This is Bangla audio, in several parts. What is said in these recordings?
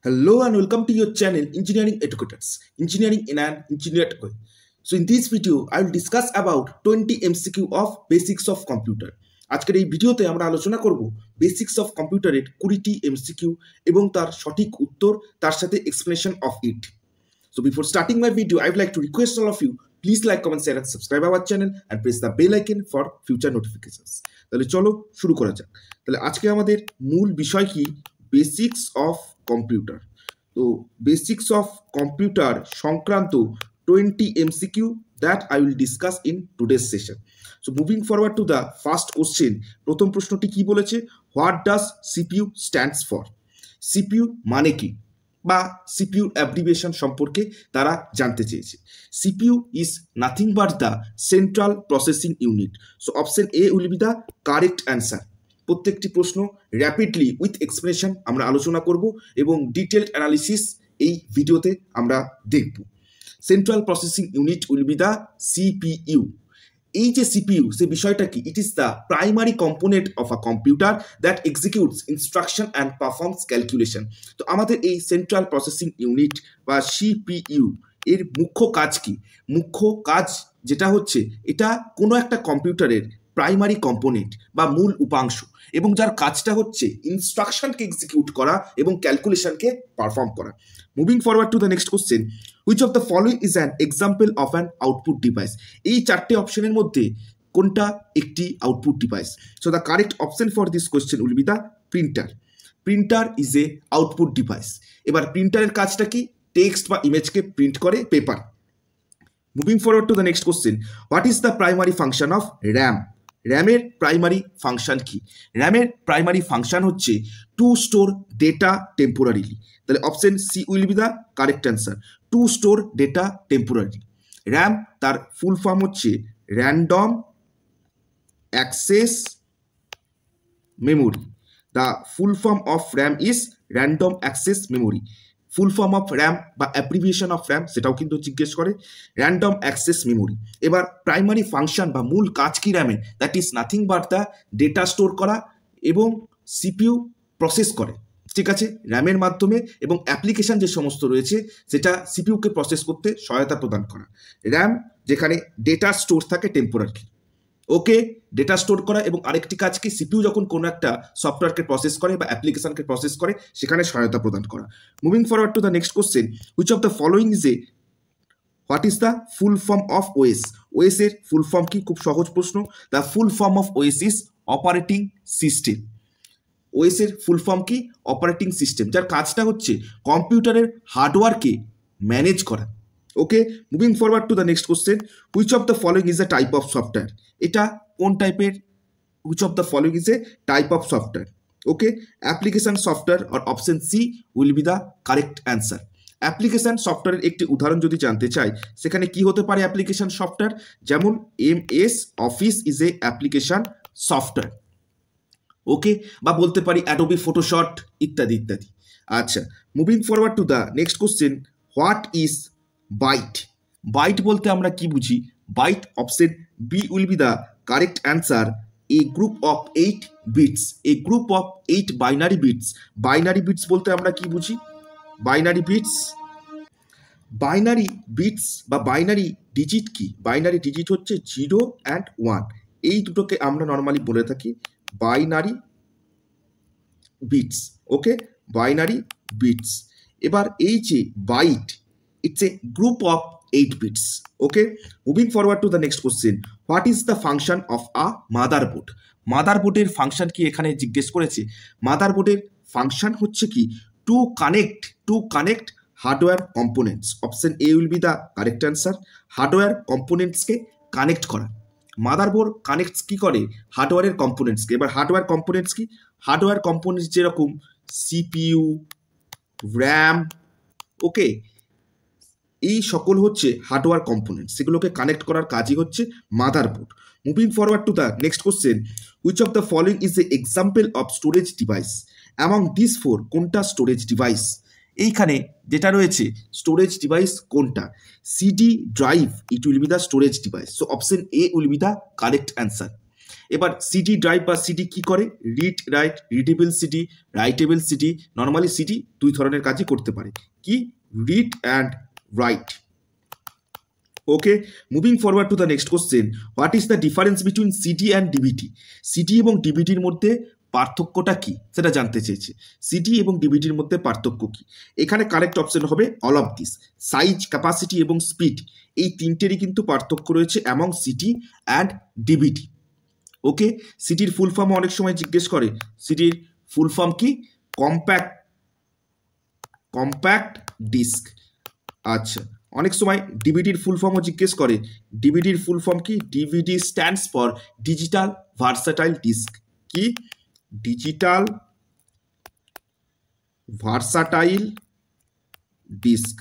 Hello and welcome to your channel Engineering Educators, Engineering in an Engineered Way. So in this video, I will discuss about 20 MCQ of Basics of Computer. আজকের এই ভিডিওতে আমরা আলোচনা করব বেসিক্স অফ কম্পিউটারের 20টি এমসিকিউ এবং তার সঠিক উত্তর তার সাথে explanation of it. So before starting my video, I would like to request all of you, please like, comment, share and subscribe our channel and press the bell icon for future notifications. তাহলে চলো শুরু করা যাক। তাহলে আজকে আমাদের মূল বিষয় কি? Basics of computer. তো বেসিক্স অফ কম্পিউটার সংক্রান্ত 20 MCQ that I will discuss in today's session. So moving forward to the first question, প্রথম প্রশ্নটি কি বলেছে? What does CPU stands for? CPU মানে কি বা CPU অ্যাব্রিভিয়েশন সম্পর্কে তারা জানতে চেয়েছে। CPU is nothing but the central processing unit. So option A will be the correct answer. প্রত্যেকটি প্রশ্ন র্যাপিডলি উইথ এক্সপ্লেনেশন আমরা আলোচনা করব এবং ডিটেলড অ্যানালিসিস এই ভিডিওতে আমরা দেখব। Central processing unit will be the CPU. এই যে সিপিইউ সে বিষয়টা কি? It is the primary component of a computer that executes instruction and performs calculation. তো আমাদের এই সেন্ট্রাল প্রসেসিং ইউনিট বা সিপিইউ এর মুখ্য কাজ কি? মুখ্য কাজ যেটা হচ্ছে, এটা কোনো একটা কম্পিউটারের প্রাইমারি কম্পোনেন্ট বা মূল উপাংশ এবং যার কাজটা হচ্ছে ইনস্ট্রাকশনকে এক্সিকিউট করা এবং ক্যালকুলেশনকে পারফর্ম করা। Moving forward to the next question, which of the following is an example of an output device? এই চারটে অপশনের মধ্যে কোনটা একটি output device? So the correct option for this question will be the printer. Printer is a output device. এবার প্রিন্টারের কাজটা কি? টেক্সট বা ইমেজকে প্রিন্ট করে paper. Moving forward to the next question, what is the primary function of RAM? র্যামের প্রাইমারি ফাংশন কি? র্যামের প্রাইমারি ফাংশন হচ্ছে টু স্টোর ডেটা টেম্পোরারিলি। তাহলে option C will be the correct answer, to store data temporary. RAM তার ফুল ফর্ম হচ্ছে random access memory. The full form of RAM is random access memory. Full form of RAM বা অ্যাব্রিভিয়েশন অফ র্যাম সেটাও কিন্তু জিজ্ঞেস করে, র্যান্ডম অ্যাক্সেস মেমোরি। এবার প্রাইমারি ফাংশন বা মূল কাজ কি র্যামের? That is nothing but the data store করা এবং সিপিইউ প্রসেস করে। ঠিক আছে, র্যামের মাধ্যমে এবং অ্যাপ্লিকেশন যে সমস্ত রয়েছে সেটা সিপিইউকে প্রসেস করতে সহায়তা প্রদান করা। র্যাম যেখানে ডেটা স্টোর থাকে টেম্পোরারি, ওকে, ডেটা স্টোর করা এবং আরেকটি কাজ কি? সিপিইউ যখন কোনো একটা সফটওয়্যারকে প্রসেস করে বা অ্যাপ্লিকেশনকে প্রসেস করে সেখানে সহায়তা প্রদান করা। Moving forward to the next question, which of the following is a what is the full form of OS? OS এর ফুল ফর্ম কি? খুব সহজ প্রশ্ন। The full form of OS is operating system. OS এর ফুল ফর্ম কি? অপারেটিং সিস্টেম, যার কাজটা হচ্ছে কম্পিউটারের হার্ডওয়্যারকে ম্যানেজ করা। Okay, moving forward to the next question, which of the following is a type of software? এটা কোন টাইপের? Which of the following is a type of software? Okay, application software আর option C will be the correct answer. Application সফটওয়্যারের একটি উদাহরণ যদি জানতে চাই, সেখানে কি হতে পারে অ্যাপ্লিকেশন সফটওয়্যার? যেমন MS office is a application software. Okay, বা বলতে পারি অ্যাডোবি ফটোশপ ইত্যাদি ইত্যাদি। আচ্ছা, moving forward to the next question, what is byte? Byte বলতে আমরা কি বুঝি? Byte option B will be the correct answer, a group of 8 bits. A group of 8 binary bits. Binary bits বলতে আমরা কি বুঝি? বাইনারি বিটস, বাইনারি বিটস বা বাইনারি ডিজিট কি? বাইনারি ডিজিট হচ্ছে 0 অ্যান্ড 1, এই দুটোকে আমরা নর্মালি বলে থাকি binary bits. Okay, binary bits. এবার এই যে byte, it's a group of 8 bits. Okay, moving forward to the next question, what is the function of a motherboard? মাদারবোর্ডের ফাংশন কি এখানে জিজ্ঞেস করেছে। মাদারবোর্ডের ফাংশন হচ্ছে কি? To connect hardware components. Option A will be the correct answer, hardware কম্পোনেন্টসকে কানেক্ট করা। মাদারবোর্ড কানেক্টস কি করে? হার্ডওয়্যারের কম্পোনেন্টসকে। এবার হার্ডওয়্যার কম্পোনেন্টস কি? হার্ডওয়্যার কম্পোনেন্টস যেরকম সিপিইউ, র্যাম, ওকে, এই সকল হচ্ছে হার্ডওয়্যার কম্পোনেন্টস, সেগুলোকে কানেক্ট করার কাজই হচ্ছে motherboard. Moving forward to the next question, which of the following is a example of storage device? Among this four কোনটা স্টোরেজ ডিভাইস? এইখানে যেটা রয়েছে স্টোরেজ ডিভাইস কোনটা? CD drive, it will be the storage device. So option A will be the correct answer. এবার সিডি ড্রাইভ বা সিডি কি করে? Read write, readable CD, writable CD. Normally CD দুই ধরনের কাজই করতে পারে, কি? Read and right. Okay, moving forward to the next question, what is the difference between CD and DVD? CD এবং ডিভিডির মধ্যে পার্থক্যটা কি সেটা জানতে চেয়েছে। সিডি এবং ডিভিডির মধ্যে পার্থক্য কি? এখানে কারেক্ট অপশন হবে all of this. Size, capacity এবং স্পিড, এই তিনটেরই কিন্তু পার্থক্য রয়েছে among CD and DVD. Okay, সিডির ফুল ফর্ম অনেক সময় জিজ্ঞেস করে। সিডির ফুল ফর্ম কি? Compact disc. আচ্ছা, অনেক সময় ডিভিডির ফুল ফর্মও জিজ্ঞেস করে। ডিভিডির ফুল ফর্ম কি? DVD stands for digital versatile disc. কি? Digital versatile disc.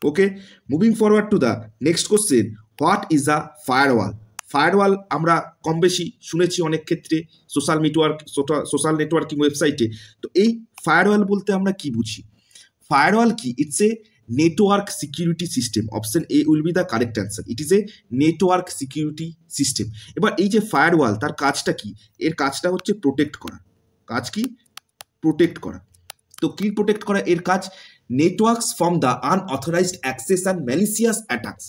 Okay, moving forward to the next question, what is a firewall? Firewall আমরা কম বেশি শুনেছি অনেক ক্ষেত্রে সোশ্যাল নেটওয়ার্কিং ওয়েবসাইটে। তো এই ফায়ারওয়াল বলতে আমরা কি বুঝি? ফায়ারওয়াল কি? It's a network security system. Option A will be the correct answer. It is a network security system. এবার এই যে ফায়ারওয়াল, তার কাজটা কি? এর কাজটা হচ্ছে প্রোটেক্ট করা। কাজ কি? প্রোটেক্ট করা। তো কি প্রোটেক্ট করা এর কাজ? Networks from the unauthorized access and malicious attacks.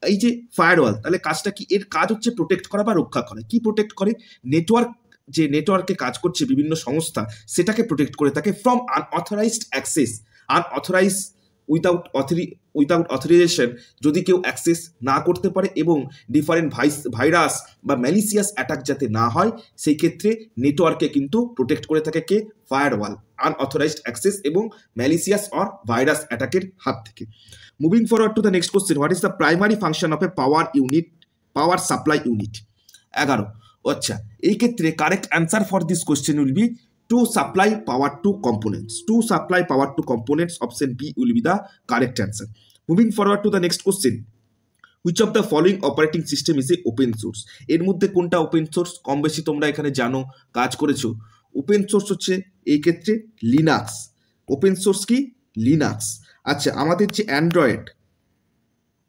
এই যে ফায়ারওয়াল, তাহলে কাজটা কি? এর কাজ হচ্ছে প্রোটেক্ট করা বা রক্ষা করা। কি প্রোটেক্ট করে? নেটওয়ার্ক, যে নেটওয়ার্কে কাজ করছে বিভিন্ন সংস্থা, সেটাকে প্রোটেক্ট করে থাকে from unauthorized access. Unauthorize without authorization যদি কেউ অ্যাক্সেস না করতে পারে, এবং ডিফারেন্ট ভাইরাস বা ম্যালিসিয়াস অ্যাটাক যাতে না হয়, সেই ক্ষেত্রে নেটওয়ার্কে কিন্তু প্রোটেক্ট করে থাকে কে? ফায়ারওয়াল, আনঅথরাইজড অ্যাক্সেস এবং ম্যালিসিয়াস অর ভাইরাস অ্যাটাকের হাত থেকে। Moving forward to the next question, what is the primary function of A power supply unit? 11। আচ্ছা, এই ক্ষেত্রে correct answer for this question will be to supply power to components. To supply power to components, option B will be the correct answer. Moving forward to the next question, which of the following operating system is a open source? এর মধ্যে কোনটা ওপেন সোর্স? কম বেশি তোমরা এখানে জানো, কাজ করেছো। ওপেন সোর্স হচ্ছে এই ক্ষেত্রে লিনাক্স। ওপেন সোর্স কি? লিনাক্স। আচ্ছা, আমাদের যে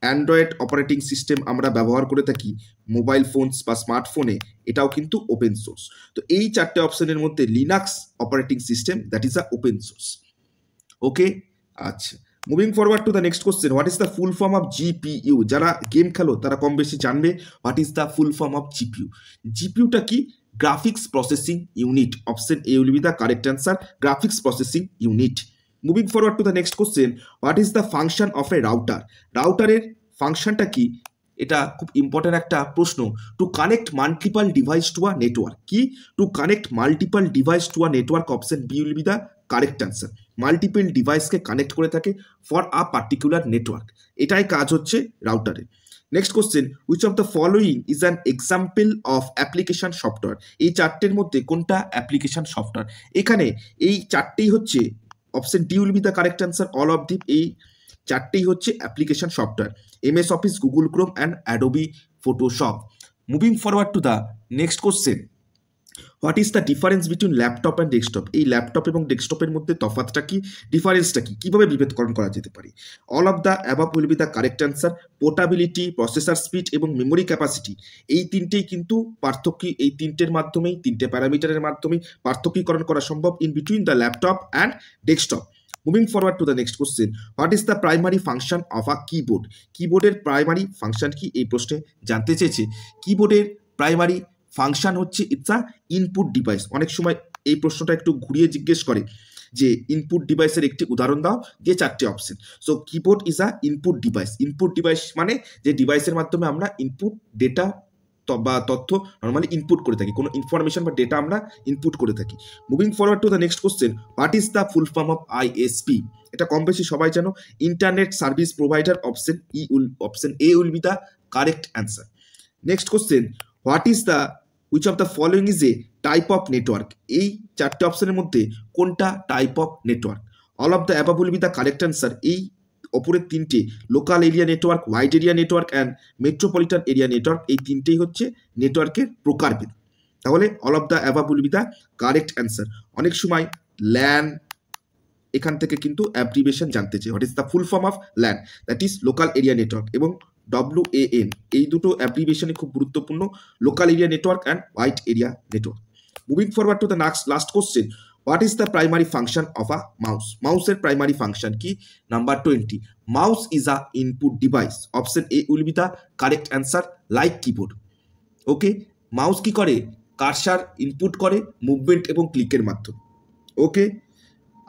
অ্যান্ড্রয়েড অপারেটিং সিস্টেম আমরা ব্যবহার করে থাকি মোবাইল ফোনস বা স্মার্টফোনে, এটাও কিন্তু ওপেন সোর্স। তো এই চারটে অপশনের মধ্যে Linux operating system, that is a open source. Okay, আচ্ছা, moving forward to the next question, what is the full form of GPU? যারা গেম খেলো তারা কম বেশি জানবে what is the full form of GPU. জিপিইউটা কি? Graphics processing unit. Option A will be the correct answer, graphics processing unit. Moving forward to the next question, what is the function of a router? রাউটারের ফাংশনটা কি? এটা খুব ইম্পর্টেন্ট একটা প্রশ্ন। To connect multiple device to a network. কি? To connect multiple device to a network. Option B will be the correct answer. Multiple ডিভাইসকে কানেক্ট করে থাকে ফর আ পার্টিকুলার নেটওয়ার্ক, এটাই কাজ হচ্ছে রাউটারের। Next question, which of the following is an example of application software? এই চারটের মধ্যে কোনটা অ্যাপ্লিকেশন সফটওয়্যার? এখানে এই চারটেই হচ্ছে, option D will be the correct answer, all of the. এই চারটেই হচ্ছে application software, MS office, Google Chrome and Adobe Photoshop. Moving forward to the next question, what is the difference between laptop and desktop? এই ল্যাপটপ এবং ডেস্কটপের মধ্যে তফাৎটা কি? ডিফারেন্সটা কি? কিভাবে বিভেদকরণ করা যেতে পারে? All of the above will be the correct answer. Portability, processor speed এবং মেমোরি ক্যাপাসিটি, এই তিনটেই কিন্তু পার্থক্য। এই তিনটের মাধ্যমেই, তিনটে প্যারামিটারের মাধ্যমেই পার্থক্যীকরণ করা সম্ভব in between the laptop and desktop. Moving forward to the next question, what is the primary function of a keyboard? কিবোর্ডের প্রাইমারি ফাংশন কি? এই প্রশ্নে জানতে চেয়েছে। কিবোর্ডের প্রাইমারি ফাংশন হচ্ছে ইটস আ ইনপুট ডিভাইস। অনেক সময় এই প্রশ্নটা একটু ঘুরিয়ে জিজ্ঞেস করে যে ইনপুট ডিভাইসের একটি উদাহরণ দাও, যে চারটে option. So keyboard is a input device. Input device মানে যে ডিভাইসের মাধ্যমে আমরা ইনপুট ডেটা বা তথ্য নর্মালি ইনপুট করে থাকি, কোনো ইনফরমেশন বা ডেটা আমরা ইনপুট করে থাকি। Moving forward to the next question, what is the full form of ISP? এটা কম বেশি সবাই জানো, internet service provider. Option A will be the correct answer. Next question, what is the which of the following is a type of network? এই চারটে অপশনের মধ্যে কোনটা type of network? All of the above will be the correct answer. এই অপরের তিনটে, local area network, wide area network and metropolitan area network, এই তিনটেই হচ্ছে নেটওয়ার্কের প্রকারভেদ। তাহলে all of the above will be the correct answer. অনেক সময় ল্যান, এখান থেকে কিন্তু অ্যাব্রিভিয়েশন জানতে চাই, what is the full form of LAN? That is local area network. এবং WAN, এই দুটো অ্যাপ্লিকেশনই খুব গুরুত্বপূর্ণ, local area network and wide area network. Moving forward to the last question, what is the primary function of a mouse? মাউসের প্রাইমারি ফাংশন কি? Number 20, mouse is a input device. Option A will be the correct answer, like keyboard. Okay, mouse কি করে? কার্সার ইনপুট করে মুভমেন্ট এবং ক্লিকের মাধ্যমে। ওকে,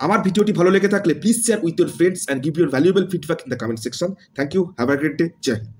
আমার ভিডিওটি ভালো লেগে থাকলে please share with your friends and give your valuable feedback in the comment section. Thank you, have a great day, জয় হিন্দ।